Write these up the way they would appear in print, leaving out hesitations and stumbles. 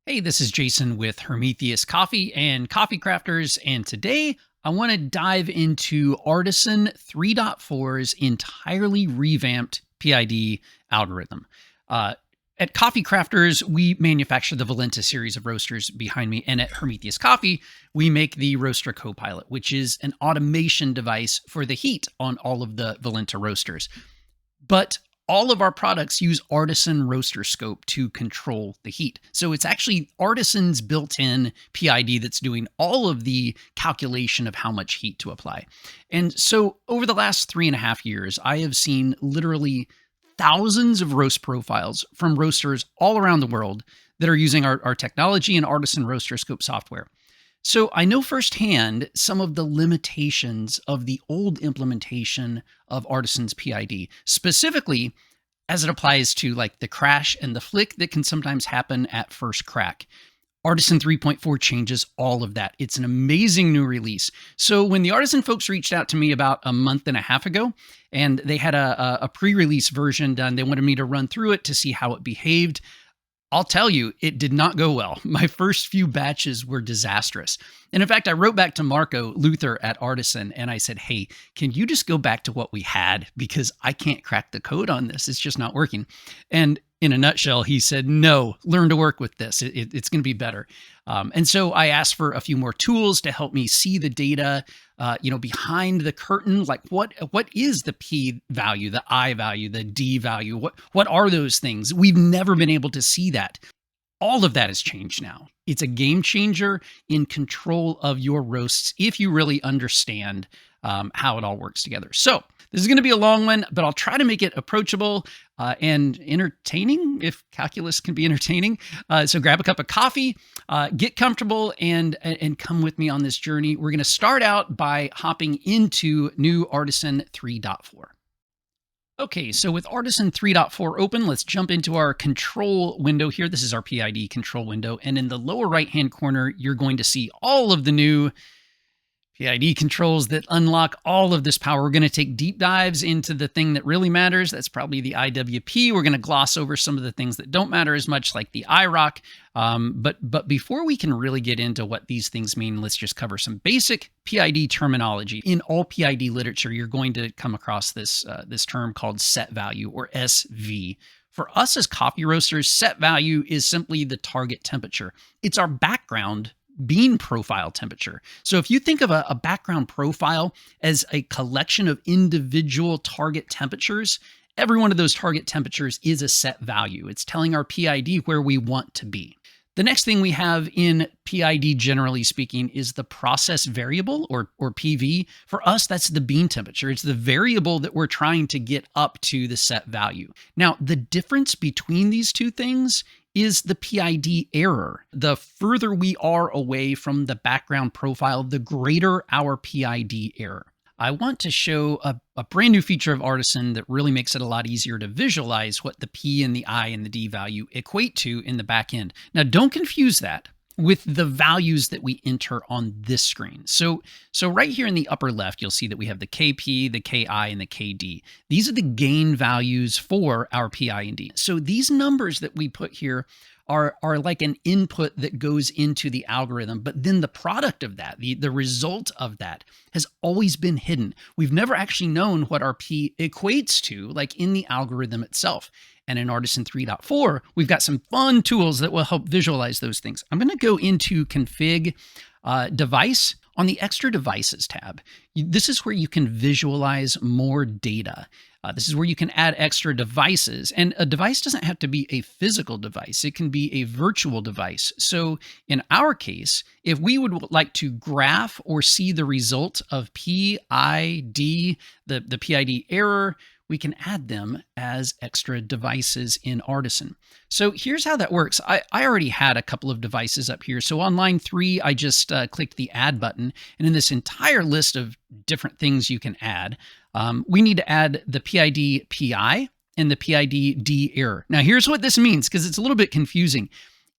Hey, this is Jason with Hermetheus Coffee and Coffee Crafters, and today I want to dive into Artisan 3.4's entirely revamped PID algorithm. Uh, at Coffee Crafters, we manufacture the Valenta series of roasters behind me, and at Hermetheus Coffee, we make the Roaster Copilot, which is an automation device for the heat on all of the Valenta roasters. But all of our products use Artisan roaster scope to control the heat. So it's actually Artisan's built-in PID that's doing all of the calculation of how much heat to apply. And so over the last 3.5 years, I have seen literally thousands of roast profiles from roasters all around the world that are using our technology and Artisan roaster scope software. So I know firsthand some of the limitations of the old implementation of Artisan's PID, specifically as it applies to like the crash and the flick that can sometimes happen at first crack. Artisan 3.4 changes all of that. It's an amazing new release. So when the Artisan folks reached out to me about a month and a half ago, and they had a pre-release version done, they wanted me to run through it to see how it behaved. I'll tell you, it did not go well. My first few batches were disastrous. And in fact, I wrote back to Marco Luther at Artisan and I said, hey, can you just go back to what we had? Because I can't crack the code on this. It's just not working. And in a nutshell, he said, no, learn to work with this. It's going to be better. And so I asked for a few more tools to help me see the data, behind the curtain. Like what is the P value, the I value, the D value? What are those things? We've never been able to see that. All of that has changed now. It's a game changer in control of your roasts if you really understand how it all works together. So this is going to be a long one, but I'll try to make it approachable and entertaining, if calculus can be entertaining. So grab a cup of coffee, get comfortable, and come with me on this journey. We're going to start out by hopping into new Artisan 3.4. Okay, so with Artisan 3.4 open, let's jump into our control window here. This is our PID control window. And in the lower right-hand corner, you're going to see all of the new PID controls that unlock all of this power. We're going to take deep dives into the thing that really matters. That's probably the IWP. We're going to gloss over some of the things that don't matter as much, like the IROC. But before we can really get into what these things mean, let's just cover some basic PID terminology. In all PID literature, you're going to come across this term called set value, or SV. For us as coffee roasters, set value is simply the target temperature. It's our background bean profile temperature. So if you think of a background profile as a collection of individual target temperatures, every one of those target temperatures is a set value. It's telling our PID where we want to be. The next thing we have in PID, generally speaking, is the process variable, or PV. For us, that's the bean temperature. It's the variable that we're trying to get up to the set value. Now, the difference between these two things is the PID error. The further we are away from the background profile, the greater our PID error. I want to show a brand new feature of Artisan that really makes it a lot easier to visualize what the P and the I and the D value equate to in the back end. Now, don't confuse that with the values that we enter on this screen. So right here in the upper left, you'll see that we have the KP, the KI, and the KD. These are the gain values for our PI and D. So these numbers that we put here are like an input that goes into the algorithm, but then the product of that, the result of that, has always been hidden. We've never actually known what our P equates to, like in the algorithm itself. And in Artisan 3.4, we've got some fun tools that will help visualize those things. I'm going to go into Config Device. On the Extra Devices tab, this is where you can visualize more data. This is where you can add extra devices. And a device doesn't have to be a physical device. It can be a virtual device. So in our case, if we would like to graph or see the result of PID, the PID error, we can add them as extra devices in Artisan. So here's how that works. I already had a couple of devices up here. So on line 3, I just clicked the add button. And in this entire list of different things you can add, we need to add the PID PI and the PID D error. Now here's what this means, because it's a little bit confusing.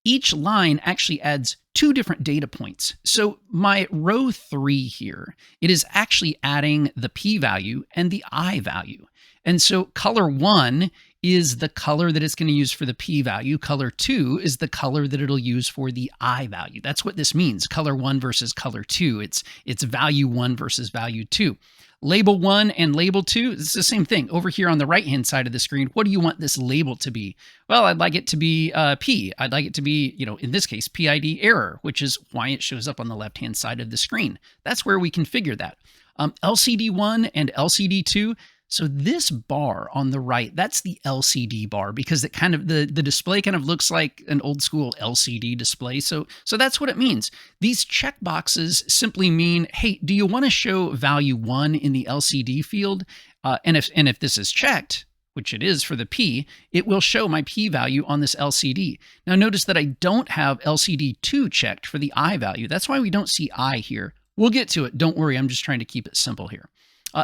Each line actually adds 2 different data points. So my row 3 here, it is actually adding the P value and the I value. And so color 1 is the color that it's going to use for the p-value. Color 2 is the color that it'll use for the I-value. That's what this means, color 1 versus color 2. It's value 1 versus value 2. Label 1 and label 2, it's the same thing. Over here on the right-hand side of the screen, what do you want this label to be? Well, I'd like it to be P. I'd like it to be, in this case, PID error, which is why it shows up on the left-hand side of the screen. That's where we configure that. LCD1 and LCD2, so this bar on the right, that's the LCD bar because it kind of the display kind of looks like an old school LCD display. So that's what it means. These checkboxes simply mean, hey, do you want to show value 1 in the LCD field? And if this is checked, which it is for the P, it will show my P value on this LCD. Now notice that I don't have LCD2 checked for the I value. That's why we don't see I here. We'll get to it. Don't worry. I'm just trying to keep it simple here.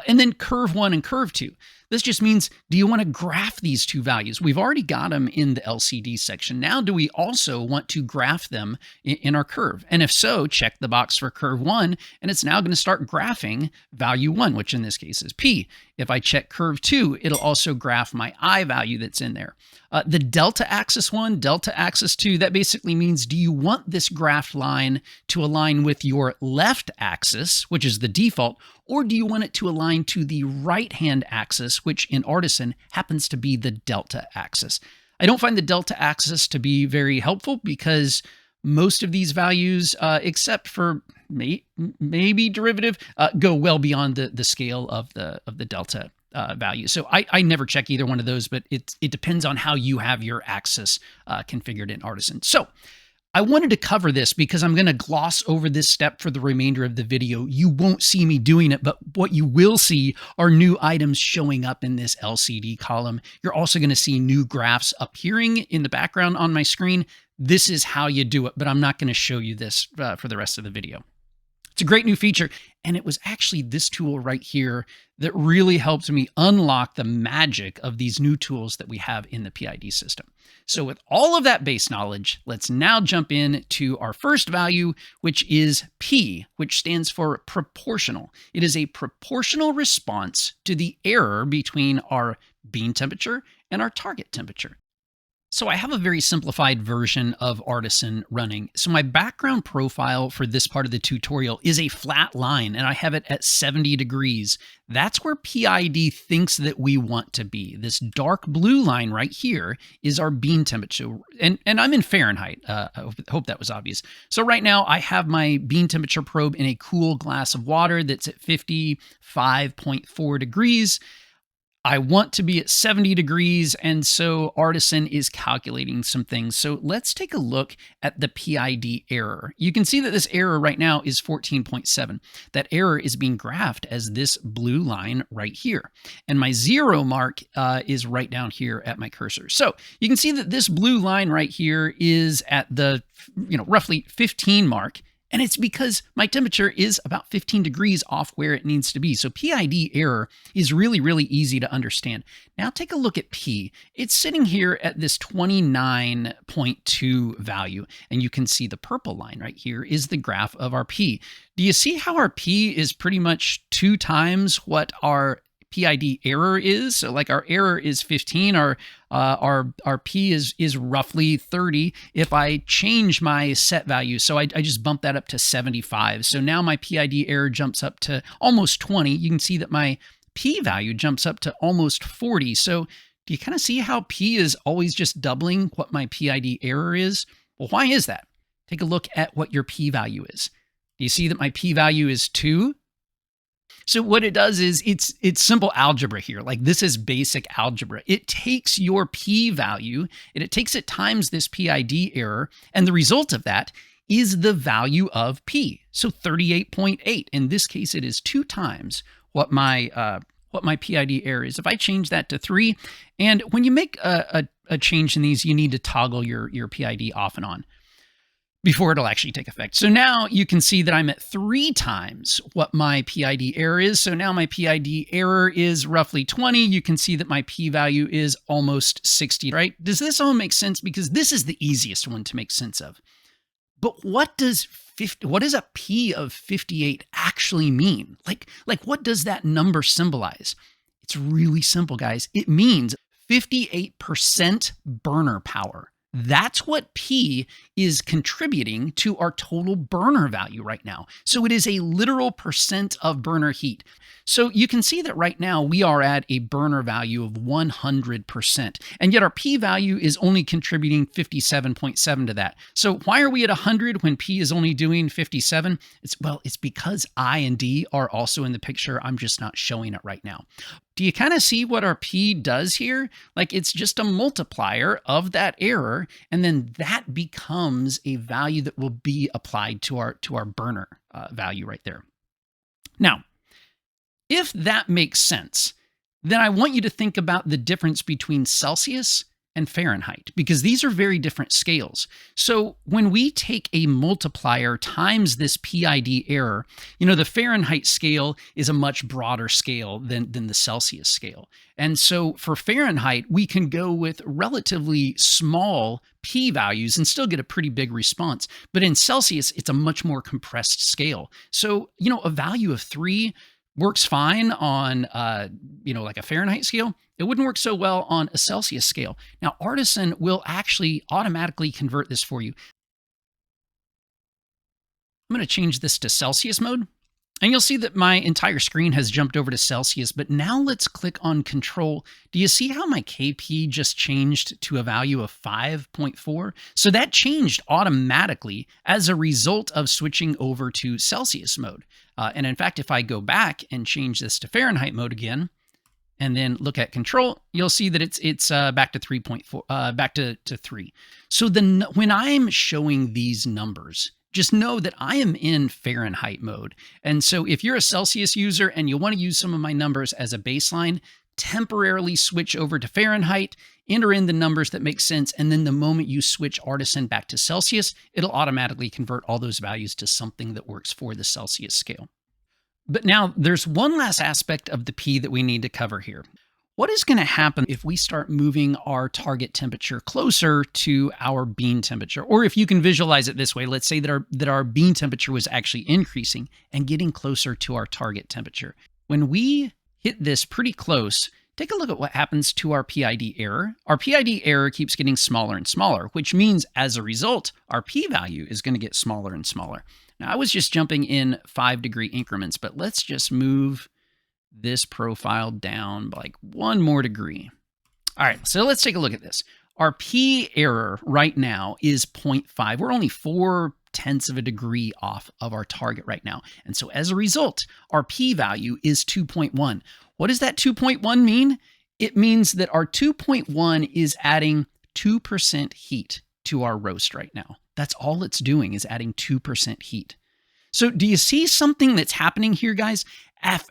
And then curve 1 and curve 2. This just means, do you want to graph these two values? We've already got them in the LCD section. Now, do we also want to graph them in our curve? And if so, check the box for curve 1, and it's now going to start graphing value 1, which in this case is P. If I check curve 2, it'll also graph my I value that's in there. The delta axis 1, delta axis 2, that basically means, do you want this graphed line to align with your left axis, which is the default, or do you want it to align to the right-hand axis, which in Artisan happens to be the delta axis? I don't find the delta axis to be very helpful because most of these values, except for maybe derivative, go well beyond the scale of the delta value. So I never check either one of those, but it depends on how you have your axis configured in Artisan. So I wanted to cover this because I'm going to gloss over this step for the remainder of the video. You won't see me doing it, but what you will see are new items showing up in this LCD column. You're also going to see new graphs appearing in the background on my screen. This is how you do it, but I'm not going to show you this for the rest of the video. It's a great new feature, and it was actually this tool right here that really helped me unlock the magic of these new tools that we have in the PID system. So with all of that base knowledge, let's now jump in to our first value, which is P, which stands for proportional. It is a proportional response to the error between our bean temperature and our target temperature. So I have a very simplified version of Artisan running. So my background profile for this part of the tutorial is a flat line, and I have it at 70 degrees. That's where PID thinks that we want to be. This dark blue line right here is our bean temperature. And I'm in Fahrenheit. I hope that was obvious. So right now I have my bean temperature probe in a cool glass of water that's at 55.4 degrees. I want to be at 70 degrees, and so Artisan is calculating some things. So let's take a look at the PID error. You can see that this error right now is 14.7. That error is being graphed as this blue line right here. And my 0 mark is right down here at my cursor. So you can see that this blue line right here is at the roughly 15 mark. And it's because my temperature is about 15 degrees off where it needs to be. So PID error is really, really easy to understand. Now take a look at P. It's sitting here at this 29.2 value. And you can see the purple line right here is the graph of our P. Do you see how our P is pretty much 2 times what our PID error is? So like our error is 15, our P is roughly 30. If I change my set value, so I just bump that up to 75. So now my PID error jumps up to almost 20. You can see that my P value jumps up to almost 40. So do you kind of see how P is always just doubling what my PID error is? Well, why is that? Take a look at what your P value is. Do you see that my P value is 2? So what it does is it's simple algebra here. Like this is basic algebra. It takes your P value and it takes it times this PID error. And the result of that is the value of P. So 38.8. In this case, it is 2 times what my PID error is. If I change that to 3, and when you make a change in these, you need to toggle your PID off and on before it'll actually take effect. So now you can see that I'm at 3 times what my PID error is. So now my PID error is roughly 20. You can see that my P value is almost 60, right? Does this all make sense? Because this is the easiest one to make sense of. But what does a P of 58 actually mean? Like what does that number symbolize? It's really simple, guys. It means 58% burner power. That's what P is contributing to our total burner value right now. So it is a literal percent of burner heat. So you can see that right now we are at a burner value of 100%, and yet our P value is only contributing 57.7 to that. So why are we at 100 when P is only doing 57? It's because I and D are also in the picture. I'm just not showing it right now. Do you kind of see what our P does here? Like, it's just a multiplier of that error, and then that becomes a value that will be applied to our burner value right there. Now, if that makes sense, then I want you to think about the difference between Celsius and Fahrenheit, because these are very different scales. So when we take a multiplier times this PID error, the Fahrenheit scale is a much broader scale than the Celsius scale. And so for Fahrenheit, we can go with relatively small P values and still get a pretty big response. But in Celsius, it's a much more compressed scale. So, a value of 3 works fine on, like a Fahrenheit scale. It wouldn't work so well on a Celsius scale. Now, Artisan will actually automatically convert this for you. I'm going to change this to Celsius mode, and you'll see that my entire screen has jumped over to Celsius. But now let's click on Control. Do you see how my KP just changed to a value of 5.4? So that changed automatically as a result of switching over to Celsius mode. And in fact, if I go back and change this to Fahrenheit mode again, and then look at Control, you'll see that it's back to 3.4, back to 3. So then when I'm showing these numbers, just know that I am in Fahrenheit mode. And so if you're a Celsius user and you want to use some of my numbers as a baseline, temporarily switch over to Fahrenheit, enter in the numbers that make sense, and then the moment you switch Artisan back to Celsius, it'll automatically convert all those values to something that works for the Celsius scale. But now there's one last aspect of the P that we need to cover here. What is going to happen if we start moving our target temperature closer to our bean temperature? Or if you can visualize it this way, let's say that our bean temperature was actually increasing and getting closer to our target temperature. When we hit this pretty close, take a look at what happens to our PID error. Our PID error keeps getting smaller and smaller, which means as a result, our P value is going to get smaller and smaller. Now, I was just jumping in 5-degree increments, but let's just move this profile down by like 1 more degree. All right, so let's take a look at this. Our P error right now is 0.5. We're only 0.4 of a degree off of our target right now. And so as a result, our P value is 2.1. What does that 2.1 mean? It means that our 2.1 is adding 2% heat to our roast right now. That's all it's doing, is adding 2% heat. So do you see something that's happening here, guys?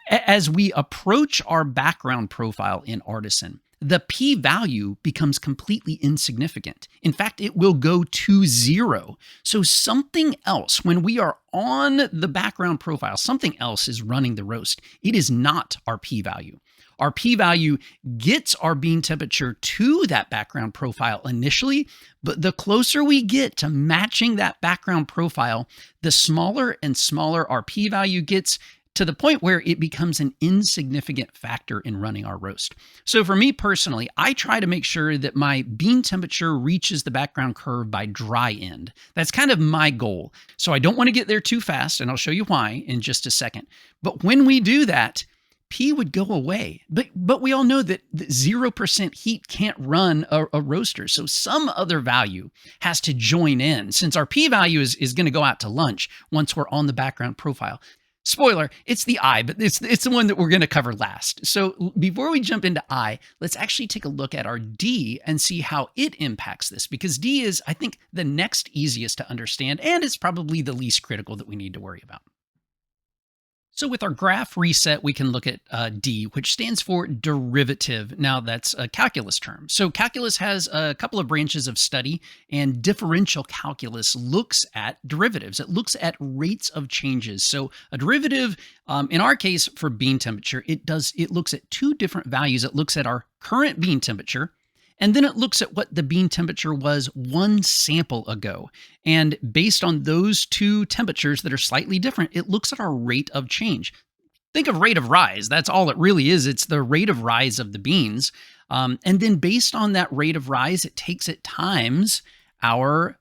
As we approach our background profile in Artisan, the P value becomes completely insignificant. In fact, it will go to 0. So something else, when we are on the background profile, something else is running the roast. It is not our P value. Our P value gets our bean temperature to that background profile initially, but the closer we get to matching that background profile, the smaller and smaller our P value gets, to the point where it becomes an insignificant factor in running our roast. So for me personally, I try to make sure that my bean temperature reaches the background curve by dry end. That's kind of my goal. So I don't want to get there too fast, and I'll show you why in just a second. But when we do that, P would go away. But we all know that 0% heat can't run a roaster. So some other value has to join in, since our P value is going to go out to lunch once we're on the background profile. Spoiler, it's the I, but it's the one that we're going to cover last. So before we jump into I, let's actually take a look at our D and see how it impacts this, because D is, I think, the next easiest to understand, and it's probably the least critical that we need to worry about. So with our graph reset, we can look at D, which stands for derivative. Now that's a calculus term. So calculus has a couple of branches of study, and differential calculus looks at derivatives. It looks at rates of changes. So a derivative, in our case for bean temperature, it looks at 2 different values. It looks at our current bean temperature, and then it looks at what the bean temperature was 1 sample ago. And based on those 2 temperatures that are slightly different, it looks at our rate of change. Think of rate of rise. That's all it really is. It's the rate of rise of the beans. And then based on that rate of rise, it takes it times our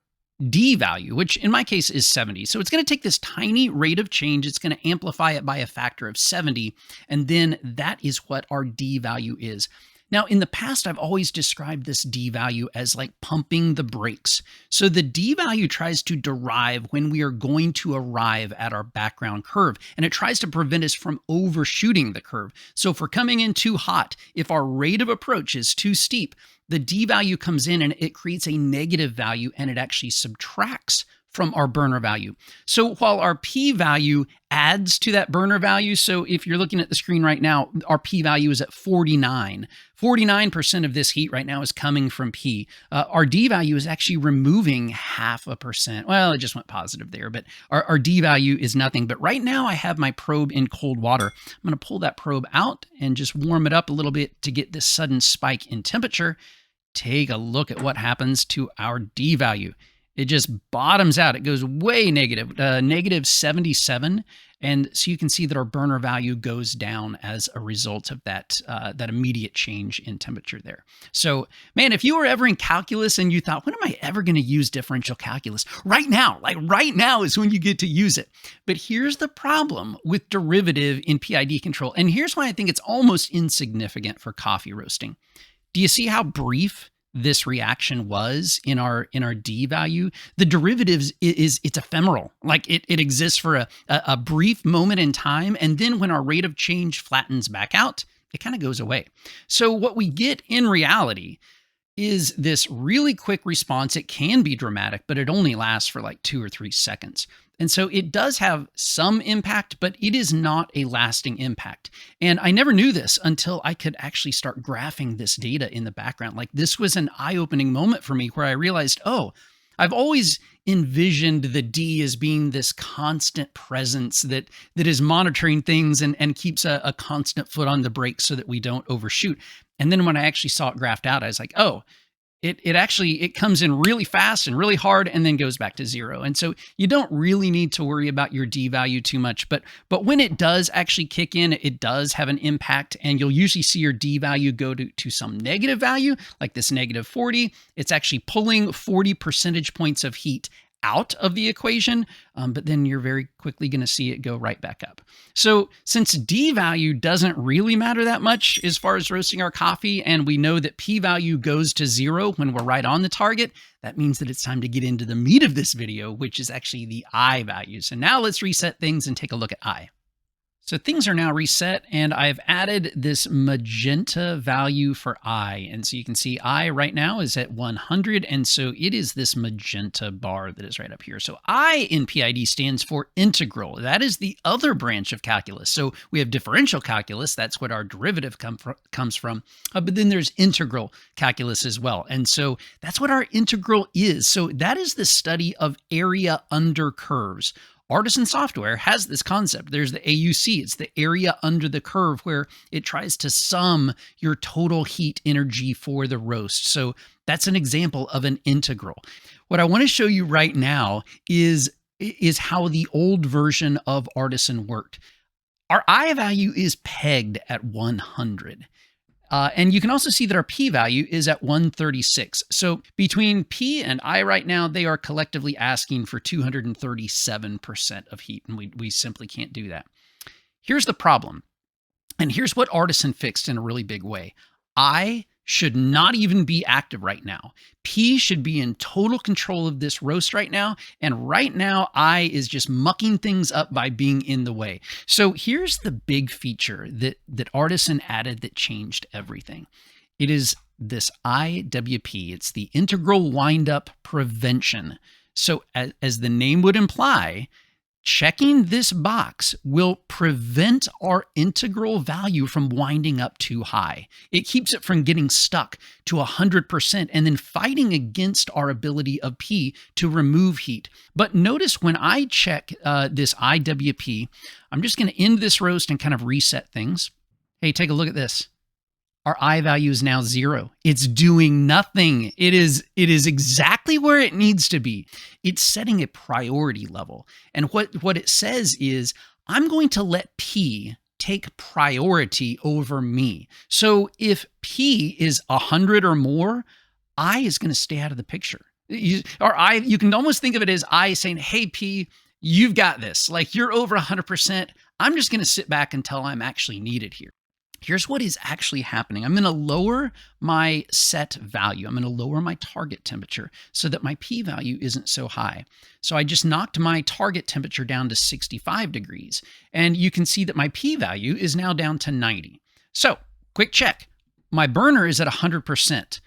D value, which in my case is 70. So it's going to take this tiny rate of change. It's going to amplify it by a factor of 70. And then that is what our D value is. Now, in the past, I've always described this D value as like pumping the brakes. So the D value tries to derive when we are going to arrive at our background curve, and it tries to prevent us from overshooting the curve. So if we're coming in too hot, if our rate of approach is too steep, the D value comes in and it creates a negative value, and it actually subtracts from our burner value. So while our P value adds to that burner value, so if you're looking at the screen right now, our P value is at 49. 49% of this heat right now is coming from P. Our D value is actually removing 0.5%. Well, it just went positive there, but our D value is nothing. But right now I have my probe in cold water. I'm going to pull that probe out and just warm it up a little bit to get this sudden spike in temperature. Take a look at what happens to our D value. It just bottoms out. It goes way negative, negative 77. And so you can see that our burner value goes down as a result of that, that immediate change in temperature there. So, man, if you were ever in calculus and you thought, when am I ever going to use differential calculus? Right now, like right now is when you get to use it. But here's the problem with derivative in PID control. And here's why I think it's almost insignificant for coffee roasting. Do you see how brief this reaction was in our D value? The derivatives it's ephemeral. Like it exists for a brief moment in time, and then when our rate of change flattens back out, it kind of goes away. So what we get in reality is this really quick response. It can be dramatic, but it only lasts for like 2 or 3 seconds. And so it does have some impact, but it is not a lasting impact. And I never knew this until I could actually start graphing this data in the background. Like this was an eye-opening moment for me where I realized, oh, I've always envisioned the D as being this constant presence that is monitoring things and keeps a constant foot on the brake so that we don't overshoot. And then when I actually saw it graphed out, I was like, oh, it comes in really fast and really hard and then goes back to 0. And so you don't really need to worry about your D value too much. But when it does actually kick in, it does have an impact, and you'll usually see your D value go to some negative value, like this negative 40. It's actually pulling 40 percentage points of heat out of the equation, but then you're very quickly going to see it go right back up. So since D value doesn't really matter that much as far as roasting our coffee, and we know that P value goes to 0 when we're right on the target, that means that it's time to get into the meat of this video, which is actually the I values. And now let's reset things and take a look at I. So things are now reset, and I've added this magenta value for I. And so you can see I right now is at 100, and so it is this magenta bar that is right up here. So I in PID stands for integral. That is the other branch of calculus. So we have differential calculus, that's what our derivative comes from, but then there's integral calculus as well. And so that's what our integral is. So that is the study of area under curves. Artisan software has this concept. There's the AUC. It's the area under the curve, where it tries to sum your total heat energy for the roast. So that's an example of an integral. What I want to show you right now is how the old version of Artisan worked. Our I value is pegged at 100. And you can also see that our P value is at 136. So between P and I right now, they are collectively asking for 237% of heat, and we simply can't do that. Here's the problem, and here's what Artisan fixed in a really big way. I should not even be active right now. P should be in total control of this roast right now. And right now, I is just mucking things up by being in the way. So here's the big feature that Artisan added that changed everything. It is this IWP. It's the integral windup prevention. So as the name would imply, checking this box will prevent our integral value from winding up too high. It keeps it from getting stuck to 100% and then fighting against our ability of P to remove heat. But notice when I check this IWP, I'm just going to end this roast and kind of reset things. Hey, take a look at this. Our I value is now 0. It's doing nothing. It is exactly where it needs to be. It's setting a priority level. And what it says is, I'm going to let P take priority over me. So if P is 100 or more, I is going to stay out of the picture. You can almost think of it as I saying, hey, P, you've got this. Like, you're over 100%. I'm just going to sit back until I'm actually needed here. Here's what is actually happening. I'm going to lower my set value. I'm going to lower my target temperature so that my P value isn't so high. So I just knocked my target temperature down to 65 degrees. And you can see that my P value is now down to 90. So quick check. My burner is at 100%.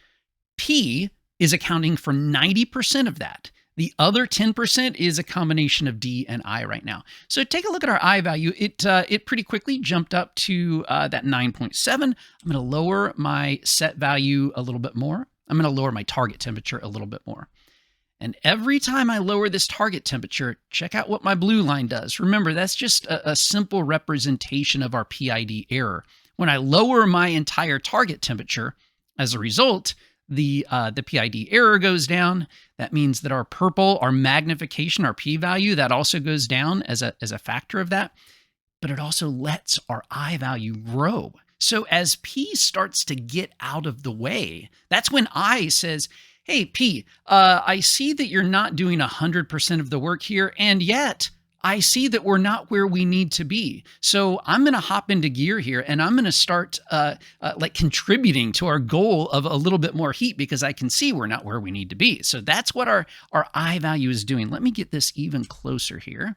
P is accounting for 90% of that. The other 10% is a combination of D and I right now. So take a look at our I value. It pretty quickly jumped up to that 9.7. I'm going to lower my set value a little bit more. I'm going to lower my target temperature a little bit more. And every time I lower this target temperature, check out what my blue line does. Remember, that's just a simple representation of our PID error. When I lower my entire target temperature, as a result, the PID error goes down. That means that our purple, our magnification, our p-value, that also goes down as a factor of that. But it also lets our I value grow. So as P starts to get out of the way, that's when I says, hey, P, I see that you're not doing 100% of the work here, and yet I see that we're not where we need to be. So I'm going to hop into gear here, and I'm going to start like contributing to our goal of a little bit more heat, because I can see we're not where we need to be. So that's what our I value is doing. Let me get this even closer here.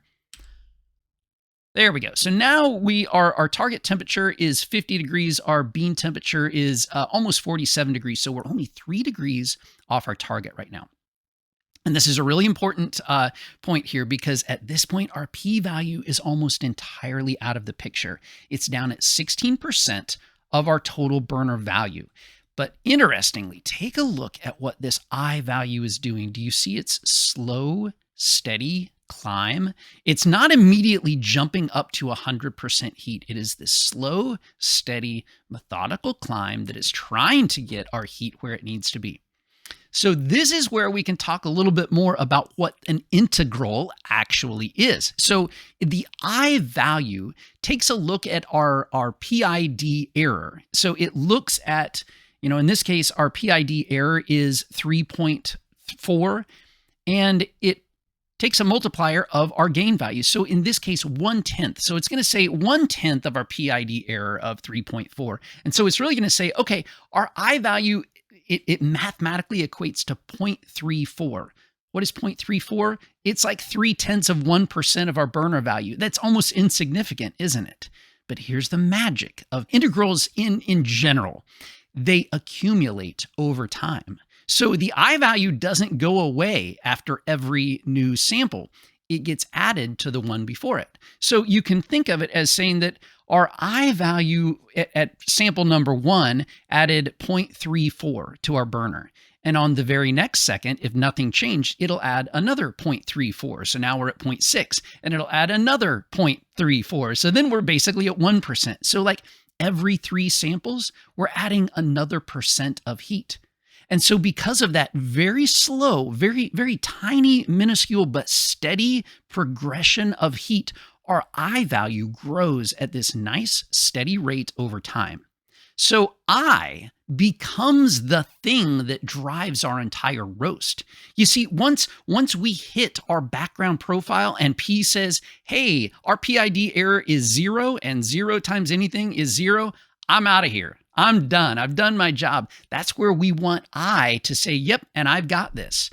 There we go. So now our target temperature is 50 degrees. Our bean temperature is almost 47 degrees. So we're only 3 degrees off our target right now. And this is a really important point here, because at this point, our p-value is almost entirely out of the picture. It's down at 16% of our total burner value. But interestingly, take a look at what this I value is doing. Do you see its slow, steady climb? It's not immediately jumping up to 100% heat. It is this slow, steady, methodical climb that is trying to get our heat where it needs to be. So this is where we can talk a little bit more about what an integral actually is. So the I value takes a look at our PID error. So it looks at, in this case, our PID error is 3.4, and it takes a multiplier of our gain value. So in this case, 1/10. So it's going to say 1/10 of our PID error of 3.4. And so it's really going to say, okay, our I value, it mathematically equates to 0.34. What is 0.34? It's like 0.3% of our burner value. That's almost insignificant, isn't it? But here's the magic of integrals in general. They accumulate over time. So the I value doesn't go away after every new sample. It gets added to the one before it. So you can think of it as saying that our I value at sample number 1 added 0.34 to our burner. And on the very next second, if nothing changed, it'll add another 0.34. So now we're at 0.6, and it'll add another 0.34. So then we're basically at 1%. So like every 3 samples, we're adding another % of heat. And so because of that very slow, very, very tiny, minuscule, but steady progression of heat, our I value grows at this nice, steady rate over time. So I becomes the thing that drives our entire roast. You see, once we hit our background profile and P says, hey, our PID error is 0 and 0 times anything is 0, I'm out of here. I'm done. I've done my job. That's where we want I to say, yep, and I've got this.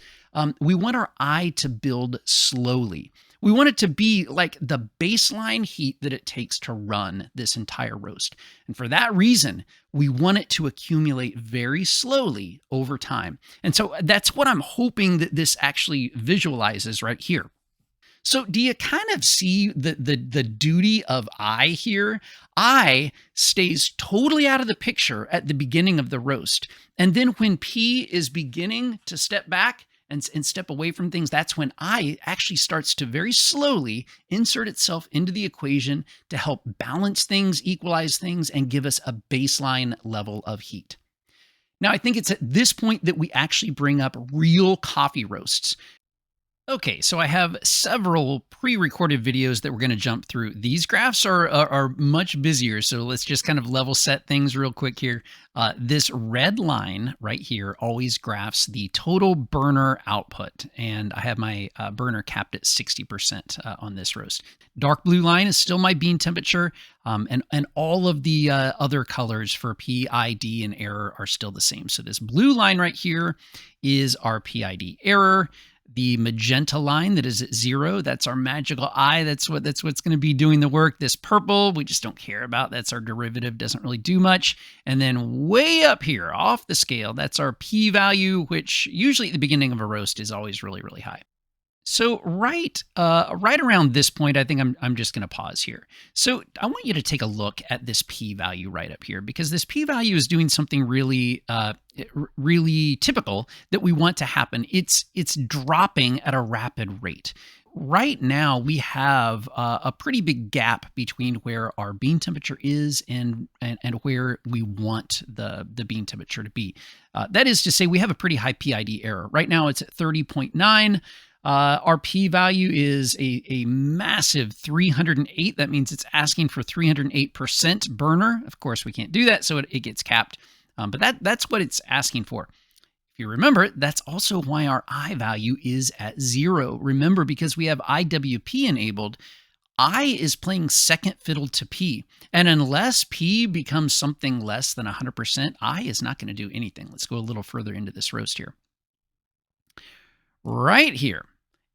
We want our I to build slowly. We want it to be like the baseline heat that it takes to run this entire roast. And for that reason, we want it to accumulate very slowly over time. And so that's what I'm hoping that this actually visualizes right here. So do you kind of see the duty of I here? I stays totally out of the picture at the beginning of the roast. And then when P is beginning to step back and step away from things, that's when I actually starts to very slowly insert itself into the equation to help balance things, equalize things, and give us a baseline level of heat. Now, I think it's at this point that we actually bring up real coffee roasts. Okay, so I have several pre-recorded videos that we're going to jump through. These graphs are much busier, so let's just kind of level set things real quick here. This red line right here always graphs the total burner output, and I have my burner capped at 60% on this roast. Dark blue line is still my bean temperature, and all of the other colors for PID and error are still the same. So this blue line right here is our PID error. The magenta line that is at 0, that's our magical eye. That's what's going to be doing the work. This purple, we just don't care about. That's our derivative, doesn't really do much. And then way up here, off the scale, that's our p-value, which usually at the beginning of a roast is always really, really high. So right around this point, I think I'm just going to pause here. So I want you to take a look at this p-value right up here, because this p-value is doing something really really typical that we want to happen. It's dropping at a rapid rate. Right now, we have a pretty big gap between where our bean temperature is and where we want the bean temperature to be. That is to say, we have a pretty high PID error. Right now, it's at 30.9. Our p-value is a massive 308. That means it's asking for 308% burner. Of course, we can't do that, so it gets capped. But that's what it's asking for. If you remember, that's also why our I value is at 0. Remember, because we have IWP enabled, I is playing second fiddle to P. And unless P becomes something less than 100%, I is not going to do anything. Let's go a little further into this roast here. Right here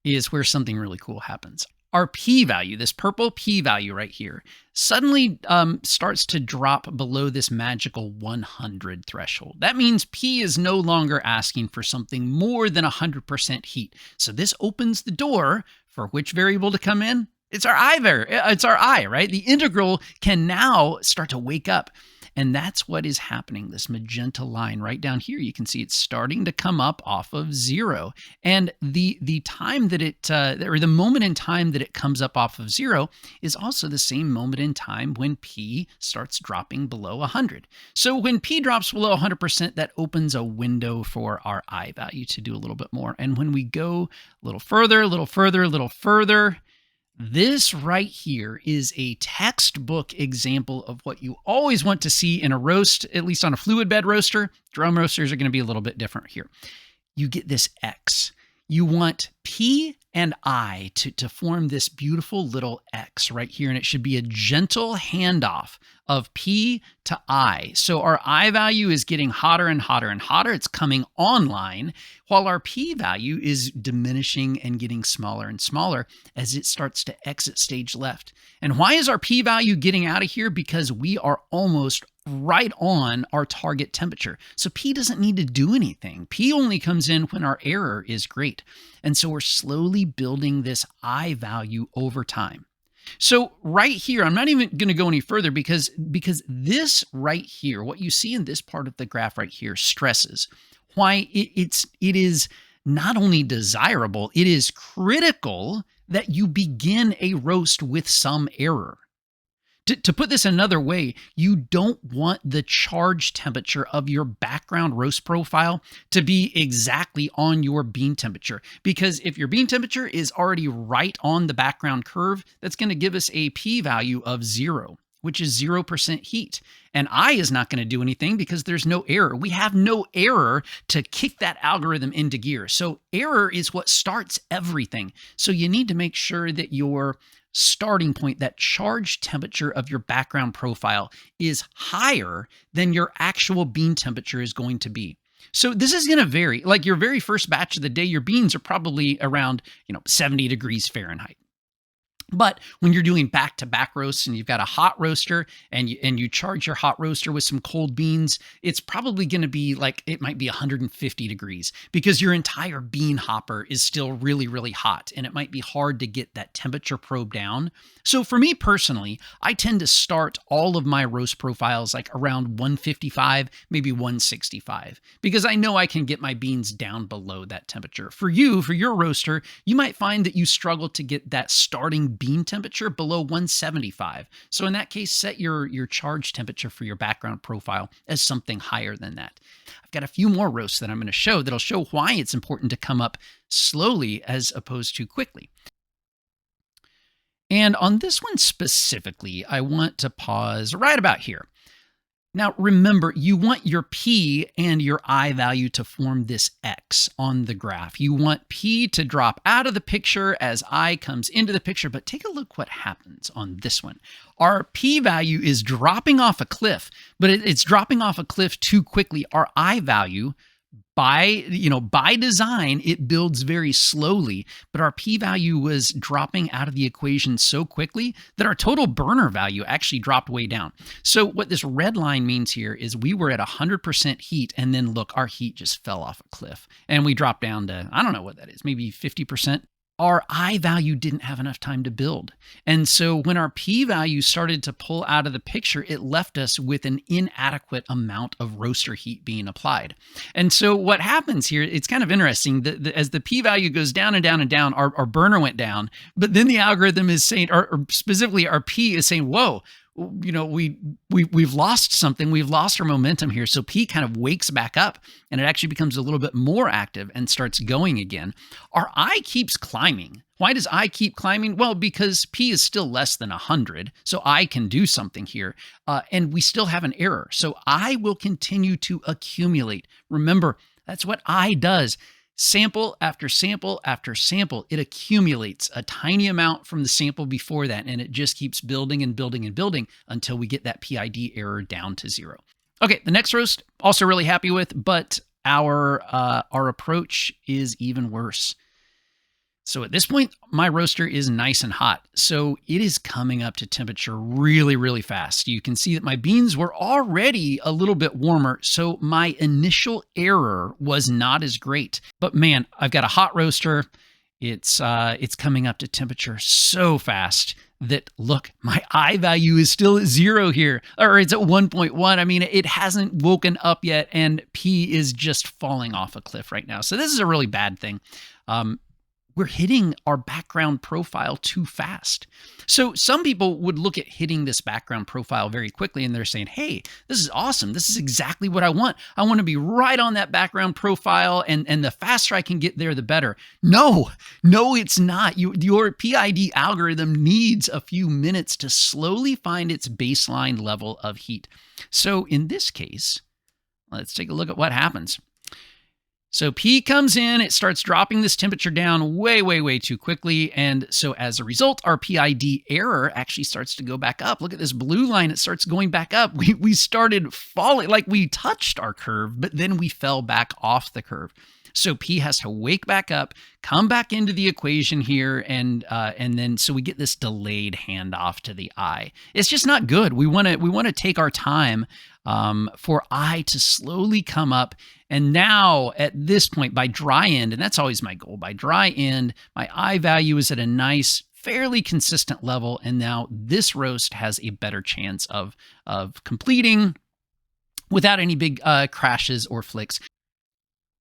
is where something really cool happens. Our p-value, this purple p-value right here, suddenly starts to drop below this magical 100 threshold. That means P is no longer asking for something more than 100% heat. So this opens the door for which variable to come in? It's our I, right? The integral can now start to wake up. And that's what is happening. This magenta line right down here, you can see it's starting to come up off of 0. And the time that it, or the moment in time that it comes up off of 0 is also the same moment in time when P starts dropping below 100. So when P drops below 100%, that opens a window for our I value to do a little bit more. And when we go a little further, a little further, a little further, this right here is a textbook example of what you always want to see in a roast, at least on a fluid bed roaster. Drum roasters are going to be a little bit different here. You get this X. You want P and I to form this beautiful little X right here, and it should be a gentle handoff of P to I. So our I value is getting hotter and hotter and hotter. It's coming online, while our P value is diminishing and getting smaller and smaller as it starts to exit stage left. And why is our P value getting out of here? Because we are almost right on our target temperature. So P doesn't need to do anything. P only comes in when our error is great. And so we're slowly building this I value over time. So right here, I'm not even going to go any further because this right here, what you see in this part of the graph right here, stresses why it is not only desirable, it is critical that you begin a roast with some error. To put this another way, you don't want the charge temperature of your background roast profile to be exactly on your bean temperature. Because if your bean temperature is already right on the background curve, that's going to give us a p-value of 0, which is 0% heat. And I is not going to do anything because there's no error. We have no error to kick that algorithm into gear. So error is what starts everything. So you need to make sure that your starting point, that charge temperature of your background profile, is higher than your actual bean temperature is going to be. So this is going to vary. Like your very first batch of the day, your beans are probably around 70 degrees Fahrenheit. But when you're doing back-to-back roasts and you've got a hot roaster and you charge your hot roaster with some cold beans, it's probably going to be like, it might be 150 degrees because your entire bean hopper is still really, really hot and it might be hard to get that temperature probe down. So for me personally, I tend to start all of my roast profiles like around 155, maybe 165, because I know I can get my beans down below that temperature. For you, for your roaster, you might find that you struggle to get that starting bean temperature below 175. So in that case, set your charge temperature for your background profile as something higher than that. I've got a few more roasts that I'm going to show that'll show why it's important to come up slowly as opposed to quickly. And on this one specifically, I want to pause right about here. Now, remember, you want your P and your I value to form this X on the graph. You want P to drop out of the picture as I comes into the picture, but take a look what happens on this one. Our P value is dropping off a cliff, but it's dropping off a cliff too quickly. Our I value, by design, it builds very slowly, but our p-value was dropping out of the equation so quickly that our total burner value actually dropped way down. So what this red line means here is we were at 100% heat, and then look, our heat just fell off a cliff, and we dropped down to, I don't know what that is, maybe 50%. Our I value didn't have enough time to build. And so when our P value started to pull out of the picture, it left us with an inadequate amount of roaster heat being applied. And so what happens here, it's kind of interesting that as the P value goes down and down and down, our burner went down, but then the algorithm is saying, or specifically our P is saying, whoa, we've lost something. We've lost our momentum here. So P kind of wakes back up and it actually becomes a little bit more active and starts going again. Our I keeps climbing. Why does I keep climbing? Well, because P is still less than 100. So I can do something here and we still have an error. So I will continue to accumulate. Remember, that's what I does. Sample after sample after sample, it accumulates a tiny amount from the sample before that, and it just keeps building and building and building until we get that PID error down to 0. Okay, the next roast, also really happy with, but our approach is even worse. So at this point, my roaster is nice and hot. So it is coming up to temperature really, really fast. You can see that my beans were already a little bit warmer. So my initial error was not as great. But man, I've got a hot roaster. It's coming up to temperature so fast that, look, my I value is still at 0 here, or it's at 1.1. I mean, it hasn't woken up yet, and P is just falling off a cliff right now. So this is a really bad thing. We're hitting our background profile too fast. So some people would look at hitting this background profile very quickly and they're saying, hey, this is awesome. This is exactly what I want. I want to be right on that background profile, and the faster I can get there, the better. No, it's not. Your PID algorithm needs a few minutes to slowly find its baseline level of heat. So in this case, let's take a look at what happens. So P comes in, it starts dropping this temperature down way, way, way too quickly. And so as a result, our PID error actually starts to go back up. Look at this blue line, it starts going back up. We started falling, like we touched our curve, but then we fell back off the curve. So P has to wake back up, come back into the equation here, and then so we get this delayed handoff to the I. It's just not good. We want to take our time for I to slowly come up. And now at this point, by dry end, and that's always my goal, by dry end, my I value is at a nice, fairly consistent level. And now this roast has a better chance of completing without any big crashes or flicks.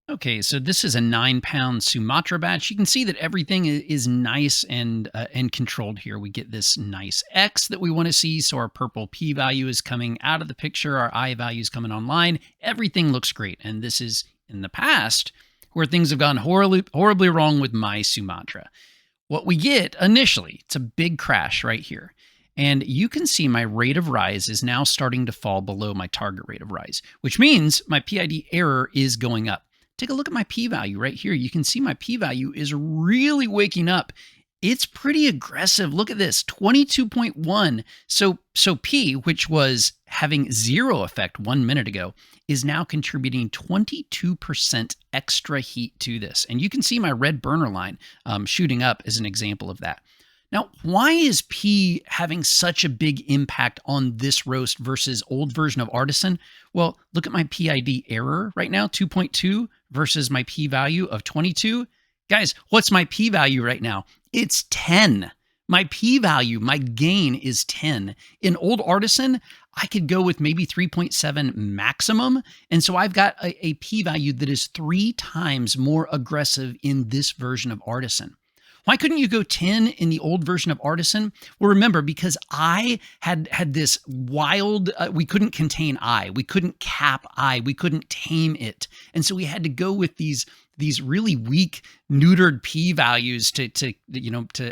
Okay, so this is a 9-pound Sumatra batch. You can see that everything is nice and controlled here. We get this nice X that we want to see. So our purple P value is coming out of the picture. Our I value is coming online. Everything looks great. And this is in the past where things have gone horribly wrong with my Sumatra. What we get initially, it's a big crash right here. And you can see my rate of rise is now starting to fall below my target rate of rise, which means my PID error is going up. Take a look at my p-value right here. You can see my p-value is really waking up. It's pretty aggressive. Look at this, 22.1. So P, which was having 0 effect 1 minute ago, is now contributing 22% extra heat to this. And you can see my red burner line shooting up as an example of that. Now, why is P having such a big impact on this roast versus old version of Artisan? Well, look at my PID error right now, 2.2 versus my P value of 22. Guys, what's my P value right now? It's 10. My P value, my gain is 10. In old Artisan, I could go with maybe 3.7 maximum. And so I've got a P value that is 3 times more aggressive in this version of Artisan. Why couldn't you go 10 in the old version of Artisan? Well, remember, because I had this wild, we couldn't contain I, we couldn't cap I, we couldn't tame it. And so we had to go with these really weak neutered p values to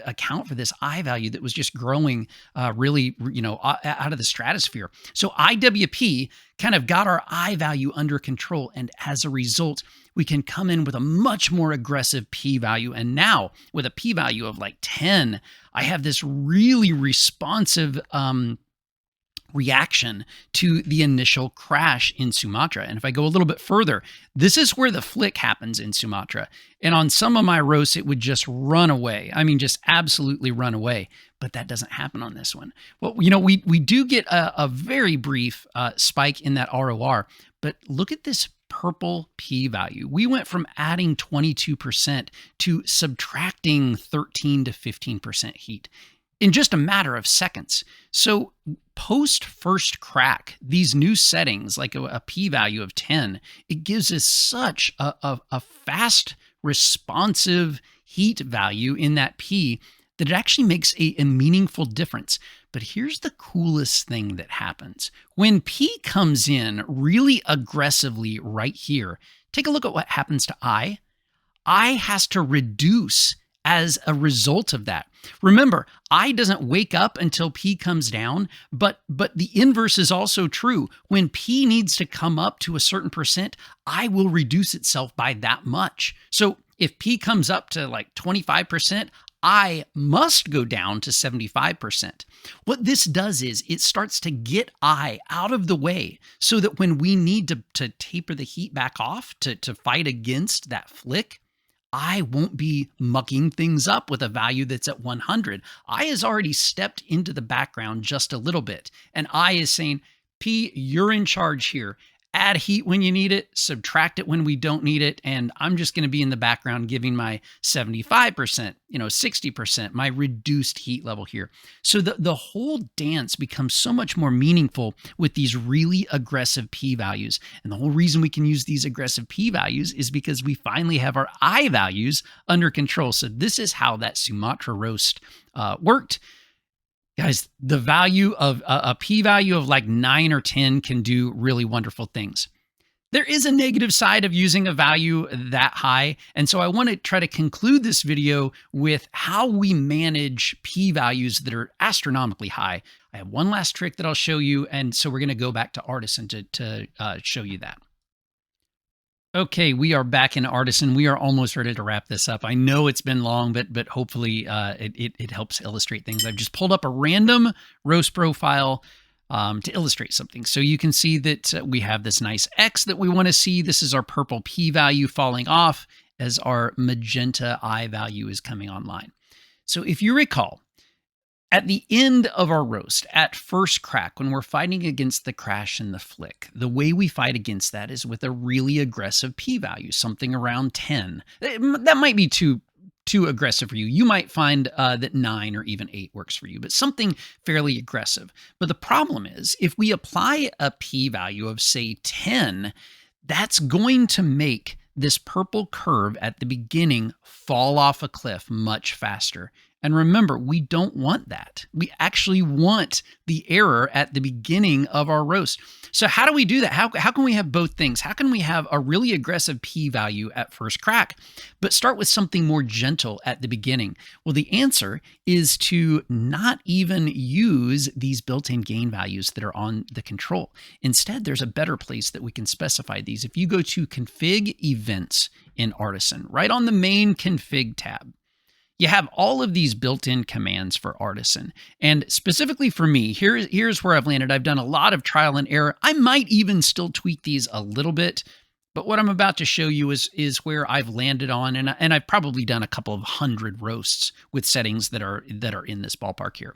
account for this I value that was just growing really, out of the stratosphere. So IWP kind of got our I value under control. And as a result, we can come in with a much more aggressive p value. And now with a p value of like 10, I have this really responsive reaction to the initial crash in Sumatra. And if I go a little bit further, this is where the flick happens in Sumatra. And on some of my roasts, it would just run away. I mean, just absolutely run away. But that doesn't happen on this one. Well, we do get a very brief spike in that ROR, but look at this purple p value. We went from adding 22% to subtracting 13 to 15% heat in just a matter of seconds. So post first crack, these new settings, like a p value of 10, it gives us such a fast responsive heat value in that p that it actually makes a meaningful difference. But here's the coolest thing that happens. When p comes in really aggressively right here, take a look at what happens to I. I has to reduce as a result of that. Remember, I doesn't wake up until P comes down, but the inverse is also true. When P needs to come up to a certain percent, I will reduce itself by that much. So if P comes up to like 25%, I must go down to 75%. What this does is it starts to get I out of the way so that when we need to taper the heat back off to fight against that flick, I won't be mucking things up with a value that's at 100. I has already stepped into the background just a little bit. And I is saying, P, you're in charge here. Add heat when you need it, subtract it when we don't need it. And I'm just going to be in the background giving my 75%, 60%, my reduced heat level here. So the whole dance becomes so much more meaningful with these really aggressive P values. And the whole reason we can use these aggressive P values is because we finally have our I values under control. So this is how that Sumatra roast worked. Guys, the value of a p value of like 9 or 10 can do really wonderful things. There is a negative side of using a value that high. And so I want to try to conclude this video with how we manage p values that are astronomically high. I have one last trick that I'll show you. And so we're going to go back to Artisan to show you that. Okay, we are back in Artisan. We are almost ready to wrap this up. I know it's been long, but hopefully it helps illustrate things. I've just pulled up a random roast profile to illustrate something. So you can see that we have this nice X that we want to see. This is our purple P value falling off as our magenta I value is coming online. So if you recall, at the end of our roast, at first crack, when we're fighting against the crash and the flick, the way we fight against that is with a really aggressive P value, something around 10. That might be too aggressive for you. You might find that 9 or even 8 works for you, but something fairly aggressive. But the problem is, if we apply a P value of, say, 10, that's going to make this purple curve at the beginning fall off a cliff much faster. And remember, we don't want that. We actually want the error at the beginning of our roast. So how do we do that? How can we have both things? How can we have a really aggressive P value at first crack, but start with something more gentle at the beginning? Well, the answer is to not even use these built-in gain values that are on the control. Instead, there's a better place that we can specify these. If you go to Config Events in Artisan, right on the main Config tab, you have all of these built-in commands for Artisan. And specifically for me, here's where I've landed. I've done a lot of trial and error. I might even still tweak these a little bit, but what I'm about to show you is where I've landed on, and I've probably done a couple of 100 roasts with settings that are in this ballpark here.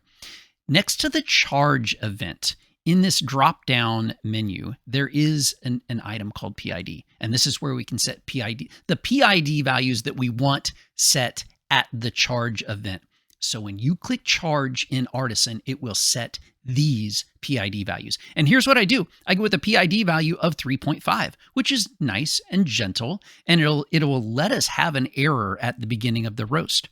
Next to the charge event, in this drop-down menu, there is an item called PID, and this is where we can set PID, the PID values that we want set at the charge event. So when you click charge in Artisan, it will set these PID values. And here's what I do. I go with a PID value of 3.5, which is nice and gentle, and it will let us have an error at the beginning of the roast.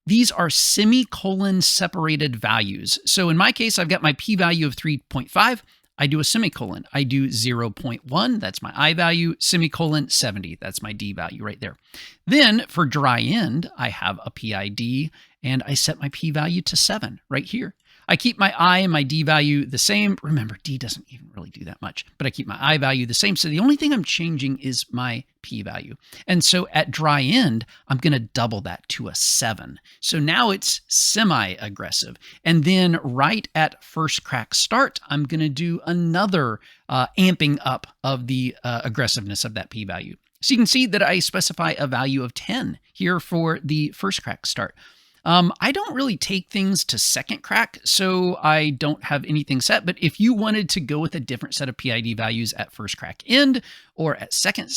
These are semicolon separated values. So in my case, I've got my p-value of 3.5. I do a semicolon. I do 0.1, that's my I value, semicolon 70, that's my D value right there. Then for dry end, I have a PID, and I set my p-value to 7 right here. I keep my I and my D value the same. Remember, D doesn't even really do that much, but I keep my I value the same. So the only thing I'm changing is my P value. And so at dry end, I'm going to double that to a 7. So now it's semi-aggressive. And then right at first crack start, I'm going to do another amping up of the aggressiveness of that P value. So you can see that I specify a value of 10 here for the first crack start. I don't really take things to second crack, so I don't have anything set. But if you wanted to go with a different set of PID values at first crack end or at second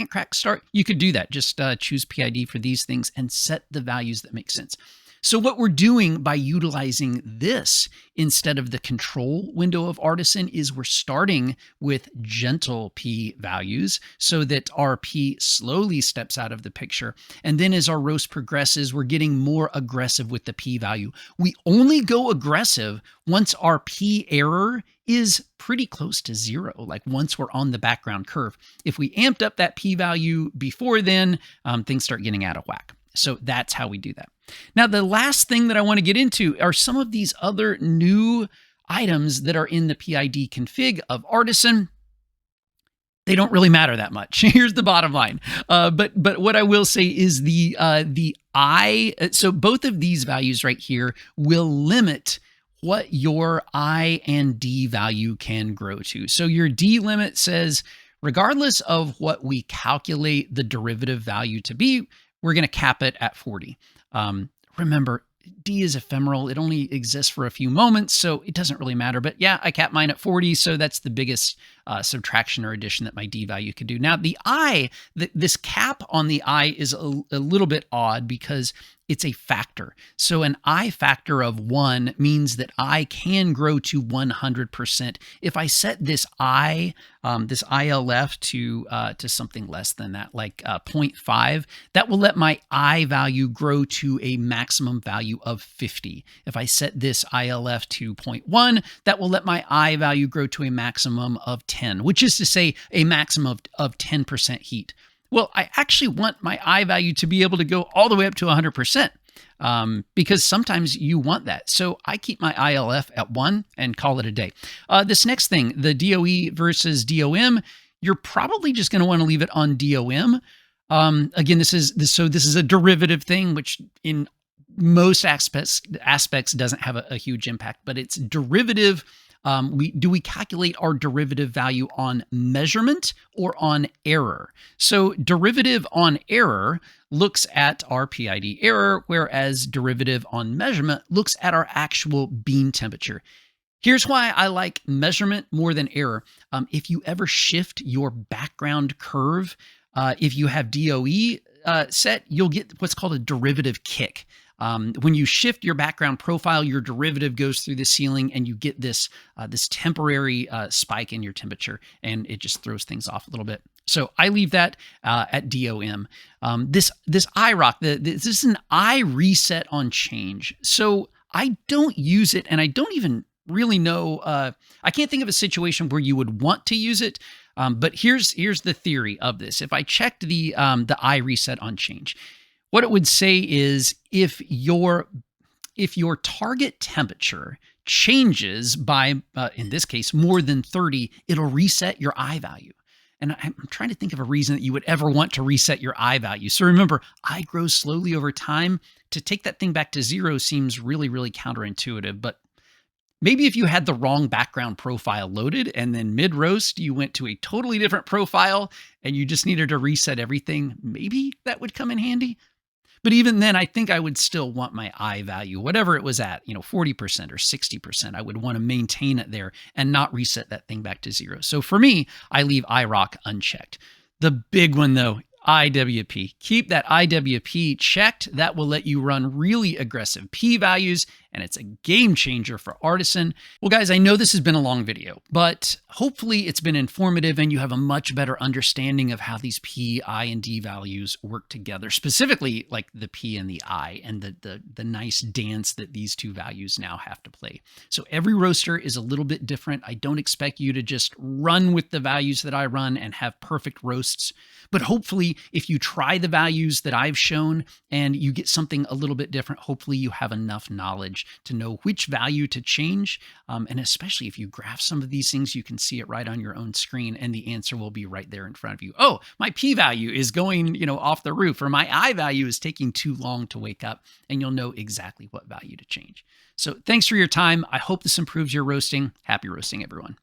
crack start, you could do that. Just choose PID for these things and set the values that make sense. So what we're doing by utilizing this instead of the control window of Artisan is we're starting with gentle P values so that our P slowly steps out of the picture. And then as our roast progresses, we're getting more aggressive with the P value. We only go aggressive once our P error is pretty close to 0, like once we're on the background curve. If we amped up that P value before then, things start getting out of whack. So that's how we do that. Now, the last thing that I want to get into are some of these other new items that are in the PID config of Artisan. They don't really matter that much. Here's the bottom line. But what I will say is the I, so both of these values right here will limit what your I and D value can grow to. So your D limit says, regardless of what we calculate the derivative value to be, we're going to cap it at 40. Remember, D is ephemeral. It only exists for a few moments, so it doesn't really matter. But yeah, I cap mine at 40, so that's the biggest subtraction or addition that my D value could do. Now, the I, this cap on the I is a little bit odd because it's a factor. So an I factor of 1 means that I can grow to 100%. If I set this I, this ILF to something less than that, like 0.5, that will let my I value grow to a maximum value of 50. If I set this ILF to 0.1, that will let my I value grow to a maximum of 10, which is to say a maximum of 10% heat. Well, I actually want my I value to be able to go all the way up to 100%. Because sometimes you want that. So I keep my ILF at 1 and call it a day. This next thing, the DOE versus DOM, you're probably just going to want to leave it on DOM. Again, this is a derivative thing, which in most aspects doesn't have a huge impact, but it's derivative. We calculate our derivative value on measurement or on error? So derivative on error looks at our PID error, whereas derivative on measurement looks at our actual bean temperature. Here's why I like measurement more than error. If you ever shift your background curve, if you have DOE set, you'll get what's called a derivative kick. When you shift your background profile, your derivative goes through the ceiling and you get this temporary spike in your temperature, and it just throws things off a little bit. So I leave that at DOM. This IROC, this is an I reset on change. So I don't use it, and I don't even really know. I can't think of a situation where you would want to use it. But here's the theory of this. If I checked the I reset on change, what it would say is if your target temperature changes by, in this case, more than 30, it'll reset your I value. And I'm trying to think of a reason that you would ever want to reset your I value. So remember, I grows slowly over time. To take that thing back to 0 seems really, really counterintuitive. But maybe if you had the wrong background profile loaded and then mid-roast, you went to a totally different profile and you just needed to reset everything, maybe that would come in handy. But even then, I think I would still want my I value, whatever it was at, 40% or 60%. I would want to maintain it there and not reset that thing back to 0. So for me, I leave IROC unchecked. The big one though, IWP. Keep that IWP checked. That will let you run really aggressive P values and it's a game changer for Artisan. Well, guys, I know this has been a long video, but hopefully it's been informative and you have a much better understanding of how these P, I, and D values work together, specifically like the P and the I, and the nice dance that these two values now have to play. So every roaster is a little bit different. I don't expect you to just run with the values that I run and have perfect roasts, but hopefully if you try the values that I've shown and you get something a little bit different, hopefully you have enough knowledge to know which value to change. And especially if you graph some of these things, you can see it right on your own screen and the answer will be right there in front of you. Oh, my P value is going, off the roof, or my I value is taking too long to wake up, and you'll know exactly what value to change. So thanks for your time. I hope this improves your roasting. Happy roasting, everyone.